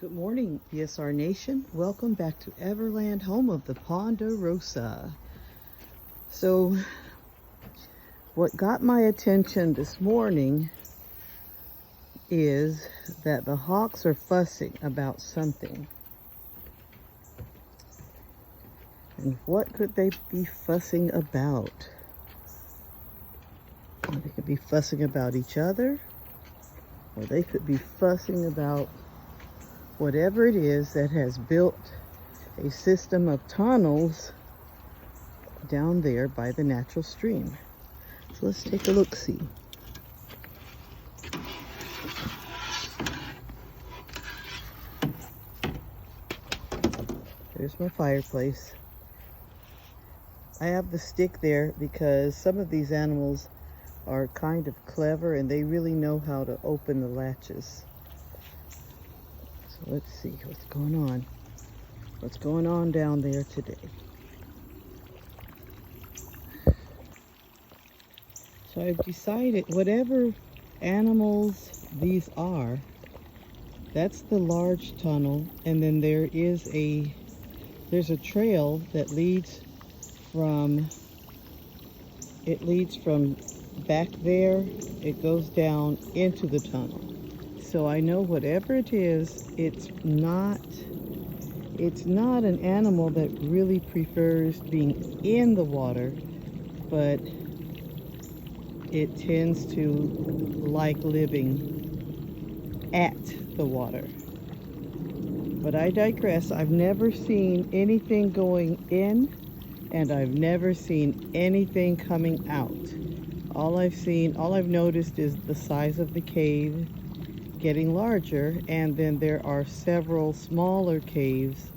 Good morning, ESR Nation. Welcome back to Everland, home of the Ponderosa. So, what got my attention this morning is that the hawks are fussing about something. And what could they be fussing about? They could be fussing about each other, or they could be fussing about whatever it is that has built a system of tunnels down there by the natural stream. So let's take a look-see. There's my fireplace. I have the stick there because some of these animals are kind of clever and they really know how to open the latches. So let's see what's going on. What's going on down there today? So I've decided whatever animals these are, that's the large tunnel, and then there's a trail that leads from back there. It goes down into the tunnel. So I know whatever it is, it's not an animal that really prefers being in the water, but it tends to like living at the water. But I digress. I've never seen anything going in, and I've never seen anything coming out. All I've noticed is the size of the cave getting larger, and then there are several smaller caves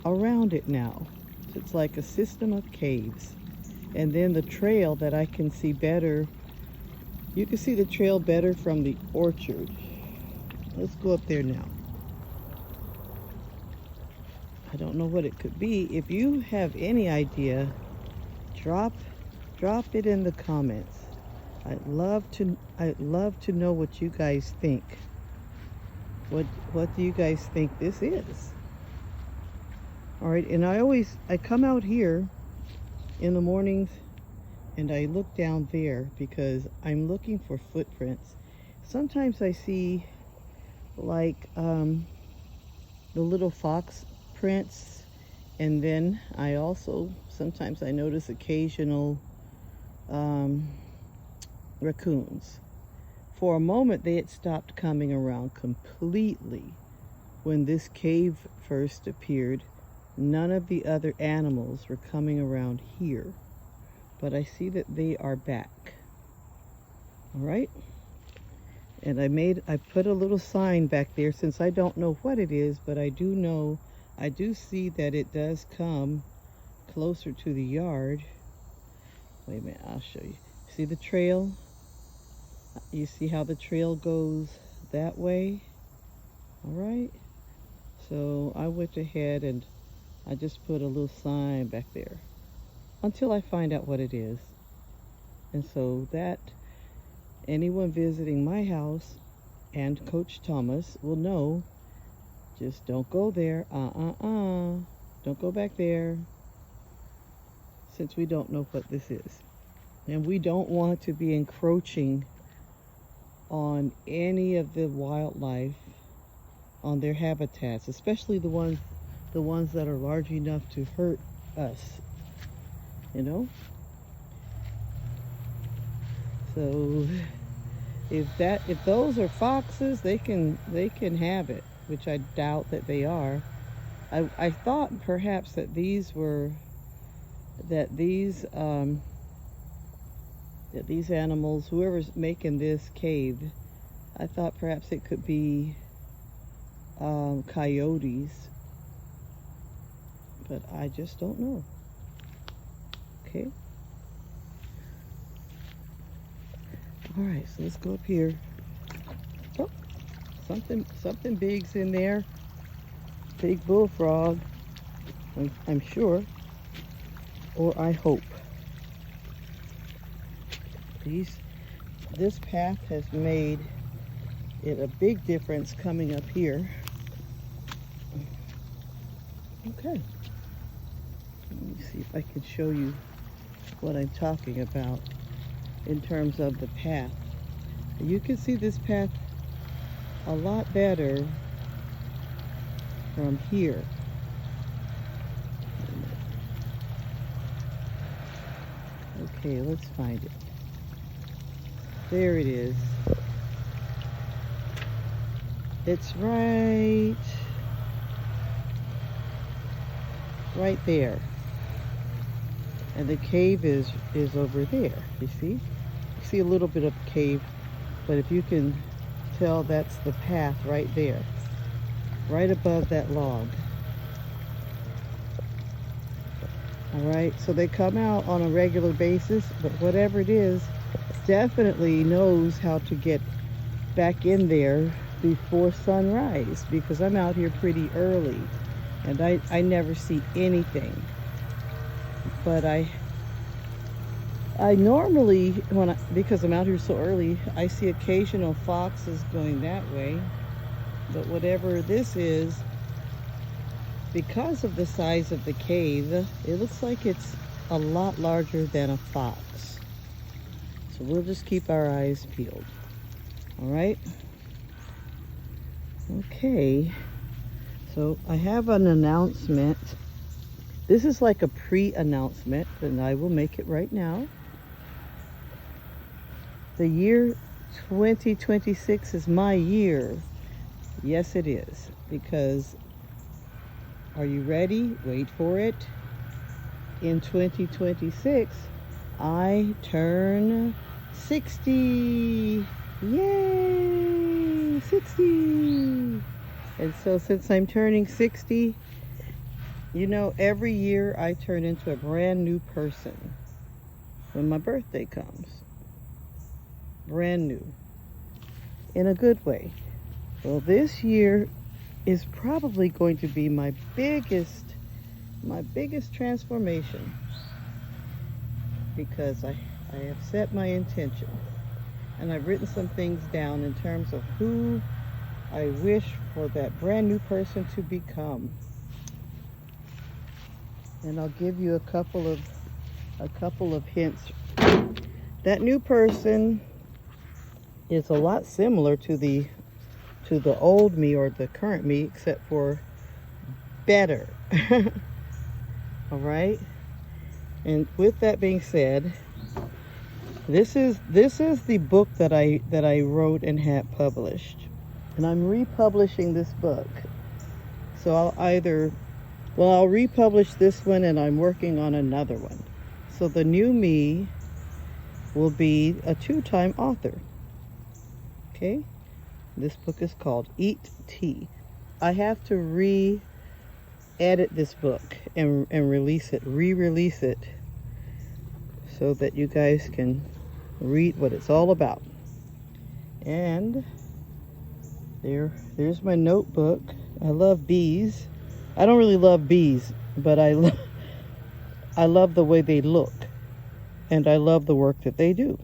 around it now. So it's like a system of caves. And then the trail that I can see better, you can see the trail better from the orchard. Let's go up there now. I don't know what it could be. If you have any idea, drop it in the comments. I'd love to know what you guys think. What do you guys think this is? All right, and I come out here in the mornings and I look down there because I'm looking for footprints. Sometimes I see like the little fox prints, and then sometimes I notice occasional raccoons. For a moment they had stopped coming around completely. When this cave first appeared, none of the other animals were coming around here, but I see that they are back. All right, and I put a little sign back there since I don't know what it is, but I do see that it does come closer to the yard. Wait a minute, I'll show you. See the trail? You see how the trail goes that way? All right. So I went ahead and I just put a little sign back there until I find out what it is. And so that anyone visiting my house and Coach Thomas will know, just don't go there. Don't go back there, since we don't know what this is. And we don't want to be encroaching on any of the wildlife, on their habitats, especially the ones that are large enough to hurt us, you know? So if those are foxes, they can have it, which I doubt that they are. I thought perhaps that these animals, whoever's making this cave, I thought perhaps it could be coyotes, but I just don't know. Okay. All right, so let's go up here. Oh, something big's in there. Big bullfrog, I'm sure, or I hope. This path has made it a big difference coming up here. Okay. Let me see if I can show you what I'm talking about in terms of the path. You can see this path a lot better from here. Okay, let's find it. There it is. It's right there. And the cave is over there, you see? You see a little bit of cave, but if you can tell, that's the path right there, right above that log. All right, so they come out on a regular basis, but whatever it is, definitely knows how to get back in there before sunrise, because I'm out here pretty early and I never see anything. But I normally, because I'm out here so early, I see occasional foxes going that way. But whatever this is, because of the size of the cave, it looks like it's a lot larger than a fox. So we'll just keep our eyes peeled. All right? Okay. So I have an announcement. This is like a pre-announcement, and I will make it right now. The year 2026 is my year. Yes, it is. Because, are you ready? Wait for it. In 2026, I turn 60. Yay! 60! And so since I'm turning 60, you know, every year I turn into a brand new person when my birthday comes. Brand new. In a good way. Well, this year is probably going to be my biggest transformation, because I have set my intention, and I've written some things down in terms of who I wish for that brand new person to become. And I'll give you a couple of hints. That new person is a lot similar to the old me or the current me, except for better. All right. And with that being said, this is the book that I wrote and had published, and I'm republishing this book. So I'll republish this one, and I'm working on another one. So the new me will be a 2-time author. Okay? This book is called Eat Tea. I have to re-edit this book and release it, re-release it, so that you guys can read what it's all about. And there's my notebook. I love bees. I don't really love bees, but I love the way they look, and I love the work that they do.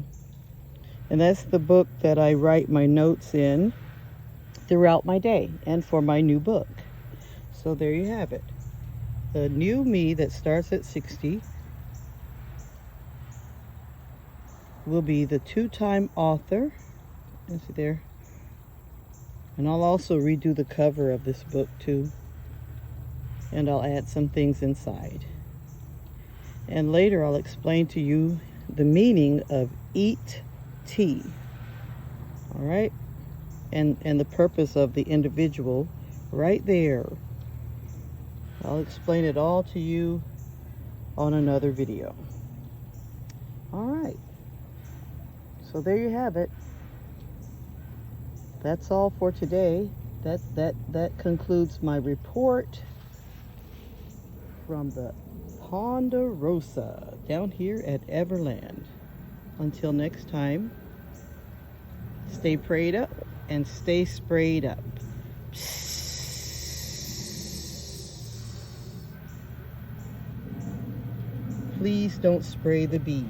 And that's the book that I write my notes in throughout my day and for my new book. So there you have it. The new me that starts at 60 will be the 2-time author. Let's see there. And I'll also redo the cover of this book too. And I'll add some things inside. And later I'll explain to you the meaning of eat tea. All right? And the purpose of the individual right there. I'll explain it all to you on another video. All right. So there you have it. That's all for today. That concludes my report from the Ponderosa down here at Everland. Until next time, stay prayed up and stay sprayed up. Please don't spray the bees.